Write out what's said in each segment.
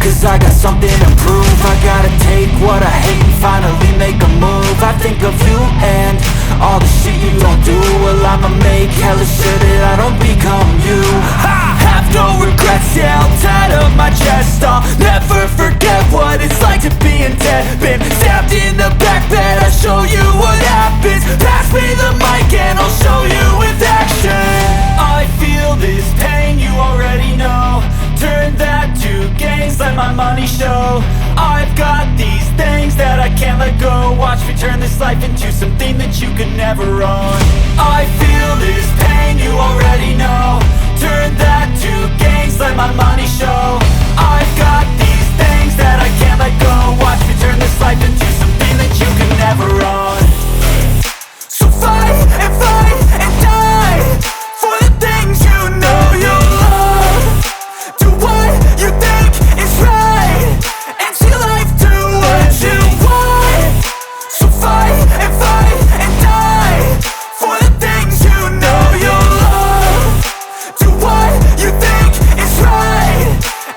cause I got something to prove. I gotta take what I hate and finally make a move. I think of you and all the shit you don't do. Well, I'ma make hella sure that I don't become you. I have no regrets, yeah, I'll tie up my chest. I'll never forget what it's like to be in debt. Been stabbed in the back bed, I'll show you what happens. Pass me the mic and I'll show you with action. I feel this pain, you already know. Turn that to gains, let my money show. I've got these things that I can't let go. Watch me turn this life into something that you could never own. I feel this pain, you already know. Turn that to gains, let my money show. I've got these things that I can't let go. Watch me turn this life into something that you could never own. So fight and die for the things you know you love. Do what you think is right and see life do what you want. So fight and die for the things you know you love. Do what you think is right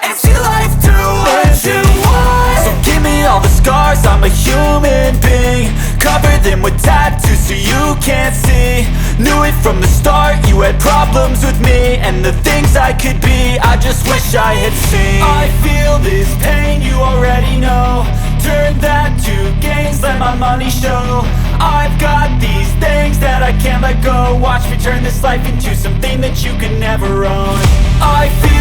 and see life do what you want. So give me all the scars, I'm a human being. Cover them with tattoos so you can't see. Knew it from the start, you had problems with me and the things I could be, I just wish I had seen. I feel this pain, you already know. Turn that to gains, let my money show. I've got these things that I can't let go. Watch me turn this life into something that you could never own. I feel